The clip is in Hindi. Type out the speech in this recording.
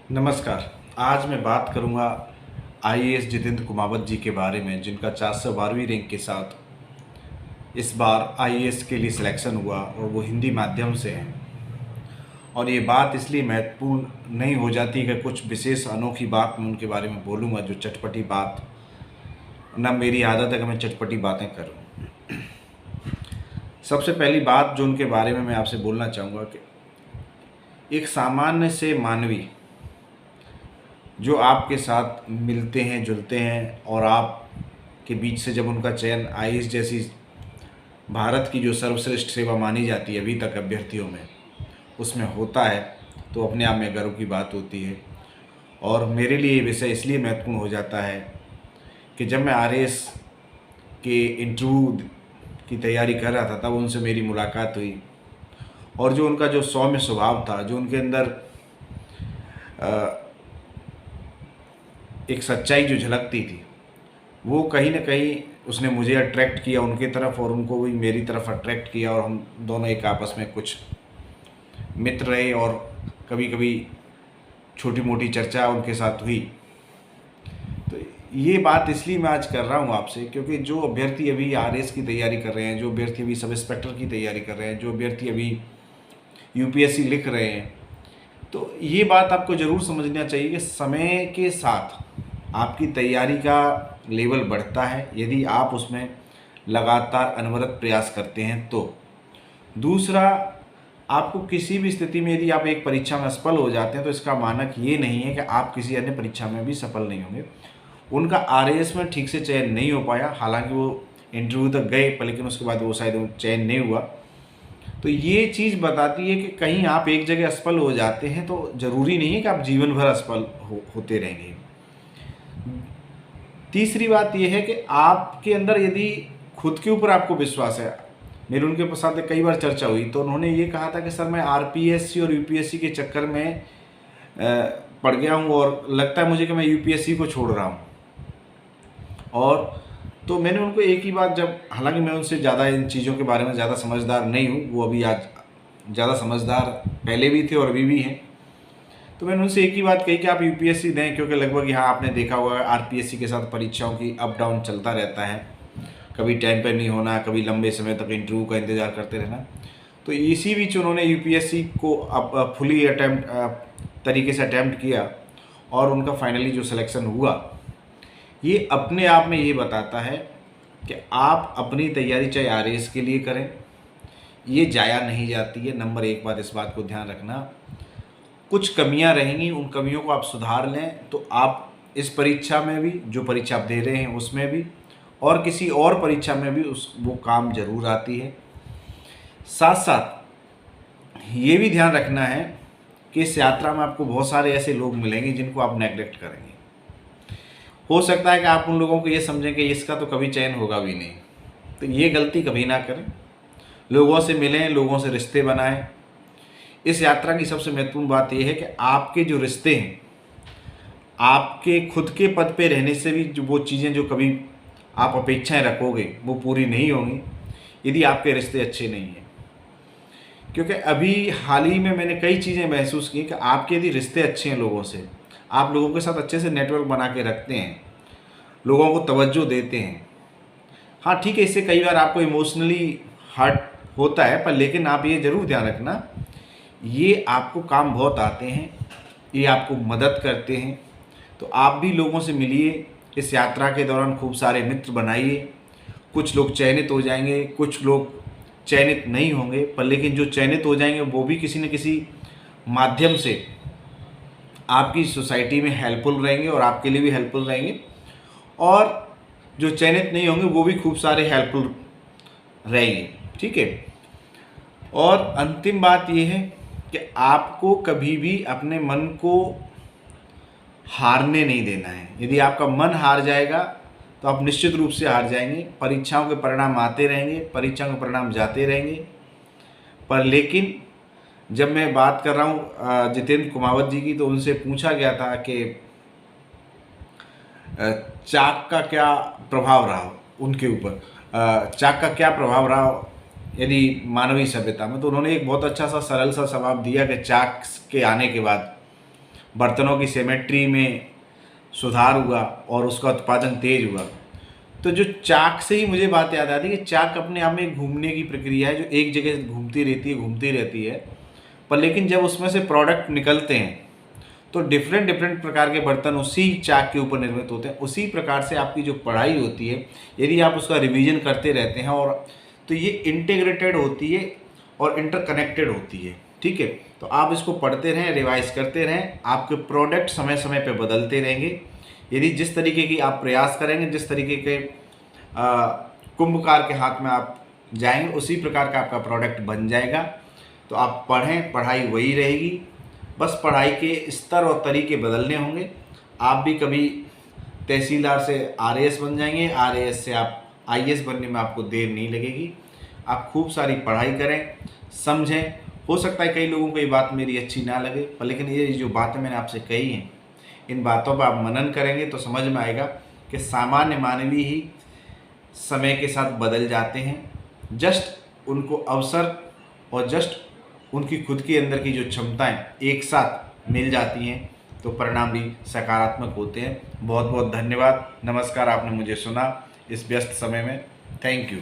नमस्कार। आज मैं बात करूंगा आईएएस जितेंद्र कुमावत जी के बारे में, जिनका 412वीं रैंक के साथ इस बार आईएएस के लिए सिलेक्शन हुआ और वो हिंदी माध्यम से हैं। और ये बात इसलिए महत्वपूर्ण नहीं हो जाती कि कुछ विशेष अनोखी बात मैं उनके बारे में बोलूँगा, जो चटपटी बात ना मेरी आदत है कि मैं चटपटी बातें करूँ। सबसे पहली बात जो उनके बारे में मैं आपसे बोलना चाहूँगा कि एक सामान्य से मानवी जो आपके साथ मिलते हैं जुलते हैं और आप के बीच से जब उनका चयन आईएएस जैसी भारत की जो सर्वश्रेष्ठ सेवा मानी जाती है अभी तक अभ्यर्थियों में, उसमें होता है तो अपने आप में गर्व की बात होती है। और मेरे लिए ये विषय इसलिए महत्वपूर्ण हो जाता है कि जब मैं आरएएस के इंटरव्यू की तैयारी कर रहा था तब उनसे मेरी मुलाकात हुई और जो उनका जो सौम्य स्वभाव था, जो उनके अंदर एक सच्चाई जो झलकती थी, वो कहीं ना कहीं उसने मुझे अट्रैक्ट किया उनकी तरफ और उनको भी मेरी तरफ अट्रैक्ट किया और हम दोनों एक आपस में कुछ मित्र रहे और कभी कभी छोटी मोटी चर्चा उनके साथ हुई। तो ये बात इसलिए मैं आज कर रहा हूँ आपसे क्योंकि जो अभ्यर्थी अभी आरएएस की तैयारी कर रहे हैं, जो अभ्यर्थी अभी सब इंस्पेक्टर की तैयारी कर रहे हैं, जो अभ्यर्थी अभी यूपीएससी लिख रहे हैं, तो ये बात आपको ज़रूर समझना चाहिए कि समय के साथ आपकी तैयारी का लेवल बढ़ता है यदि आप उसमें लगातार अनवरत प्रयास करते हैं। तो दूसरा, आपको किसी भी स्थिति में यदि आप एक परीक्षा में असफल हो जाते हैं तो इसका मानक ये नहीं है कि आप किसी अन्य परीक्षा में भी सफल नहीं होंगे। उनका आरएएस में ठीक से चयन नहीं हो पाया, हालांकि वो इंटरव्यू तक गए पर लेकिन उसके बाद वो शायद चयन नहीं हुआ। तो ये चीज़ बताती है कि कहीं आप एक जगह असफल हो जाते हैं तो ज़रूरी नहीं है कि आप जीवन भर असफल होते रहेंगे। तीसरी बात यह है कि आपके अंदर यदि खुद के ऊपर आपको विश्वास है, मेरी उनके साथ कई बार चर्चा हुई तो उन्होंने ये कहा था कि सर मैं आरपीएससी और यूपीएससी के चक्कर में पड़ गया हूँ और लगता है मुझे कि मैं यूपीएससी को छोड़ रहा हूँ। और तो मैंने उनको एक ही बात, जब हालांकि मैं उनसे ज़्यादा इन चीज़ों के बारे में ज़्यादा समझदार नहीं हूँ, वो अभी आज ज़्यादा समझदार पहले भी थे और अभी भी हैं, तो मैंने उनसे एक ही बात कही कि आप यूपीएससी दें क्योंकि लगभग यहाँ आपने देखा होगा आरपीएससी के साथ परीक्षाओं की अप डाउन चलता रहता है, कभी टाइम पर नहीं होना, कभी लंबे समय तक इंटरव्यू का इंतज़ार करते रहना। तो इसी बीच उन्होंने यूपीएससी को अब फुली तरीके से अटैम्प्ट किया और उनका फाइनली जो सिलेक्शन हुआ, ये अपने आप में ये बताता है कि आप अपनी तैयारी चाहे आरएएस के लिए करें, ये जाया नहीं जाती है। नंबर एक बात, इस बात को ध्यान रखना, कुछ कमियां रहेंगी, उन कमियों को आप सुधार लें तो आप इस परीक्षा में भी, जो परीक्षा आप दे रहे हैं उसमें भी और किसी और परीक्षा में भी वो काम जरूर आती है। साथ साथ ये भी ध्यान रखना है कि इस यात्रा में आपको बहुत सारे ऐसे लोग मिलेंगे जिनको आप नेगलेक्ट करेंगे। हो सकता है कि आप उन लोगों को ये समझें कि इसका तो कभी चयन होगा भी नहीं, तो ये गलती कभी ना करें। लोगों से मिलें, लोगों से रिश्ते बनाएं। इस यात्रा की सबसे महत्वपूर्ण बात यह है कि आपके जो रिश्ते हैं, आपके खुद के पद पे रहने से भी जो वो चीज़ें जो कभी आप अपेक्षाएं रखोगे वो पूरी नहीं होंगी यदि आपके रिश्ते अच्छे नहीं हैं। क्योंकि अभी हाल ही में मैंने कई चीज़ें महसूस की कि आपके यदि रिश्ते अच्छे हैं लोगों से, आप लोगों के साथ अच्छे से नेटवर्क बना के रखते हैं, लोगों को तवज्जो देते हैं, हाँ ठीक है, इससे कई बार आपको इमोशनली हर्ट होता है, पर लेकिन आप ये ज़रूर ध्यान रखना, ये आपको काम बहुत आते हैं, ये आपको मदद करते हैं। तो आप भी लोगों से मिलिए, इस यात्रा के दौरान खूब सारे मित्र बनाइए। कुछ लोग चयनित हो जाएंगे, कुछ लोग चयनित नहीं होंगे, पर लेकिन जो चयनित हो जाएंगे वो भी किसी न किसी माध्यम से आपकी सोसाइटी में हेल्पफुल रहेंगे और आपके लिए भी हेल्पफुल रहेंगे, और जो चयनित नहीं होंगे वो भी खूब सारे हेल्पफुल रहेंगे। ठीक है। और अंतिम बात यह है कि आपको कभी भी अपने मन को हारने नहीं देना है। यदि आपका मन हार जाएगा तो आप निश्चित रूप से हार जाएंगे। परीक्षाओं के परिणाम आते रहेंगे, परीक्षाओं के परिणाम जाते रहेंगे, पर लेकिन जब मैं बात कर रहा हूँ जितेंद्र कुमावत जी की, तो उनसे पूछा गया था कि चाक का क्या प्रभाव रहा उनके ऊपर, चाक का क्या प्रभाव रहा यदि मानवीय सभ्यता में। तो उन्होंने एक बहुत अच्छा सा सरल सा जवाब दिया कि चाक के आने के बाद बर्तनों की सिमेट्री में सुधार हुआ और उसका उत्पादन तेज हुआ। तो जो चाक से ही मुझे बात याद आती है कि चाक अपने आप में घूमने की प्रक्रिया है, जो एक जगह घूमती रहती है, पर लेकिन जब उसमें से प्रोडक्ट निकलते हैं तो डिफरेंट डिफरेंट प्रकार के बर्तन उसी चाक के ऊपर निर्मित होते हैं। उसी प्रकार से आपकी जो पढ़ाई होती है, यदि आप उसका रिवीजन करते रहते हैं और तो ये इंटीग्रेटेड होती है और इंटरकनेक्टेड होती है। ठीक है, तो आप इसको पढ़ते रहें, रिवाइज करते रहें, आपके प्रोडक्ट समय समय पे बदलते रहेंगे। यदि जिस तरीके की आप प्रयास करेंगे, जिस तरीके के कुंभकार के हाथ में आप जाएंगे, उसी प्रकार का आपका प्रोडक्ट बन जाएगा। तो आप पढ़ें, पढ़ाई वही रहेगी, बस पढ़ाई के स्तर और तरीके बदलने होंगे। आप भी कभी तहसीलदार से आरएएस बन जाएंगे, आरएएस से आप आईएएस बनने में आपको देर नहीं लगेगी। आप खूब सारी पढ़ाई करें, समझें। हो सकता है कई लोगों को ये बात मेरी अच्छी ना लगे, पर लेकिन ये जो बातें मैंने आपसे कही हैं, इन बातों पर आप मनन करेंगे तो समझ में आएगा कि सामान्य मानवीय ही समय के साथ बदल जाते हैं। जस्ट उनको अवसर और जस्ट उनकी खुद के अंदर की जो क्षमताएं एक साथ मिल जाती हैं तो परिणाम भी सकारात्मक होते हैं। बहुत बहुत धन्यवाद, नमस्कार। आपने मुझे सुना इस व्यस्त समय में। Thank you.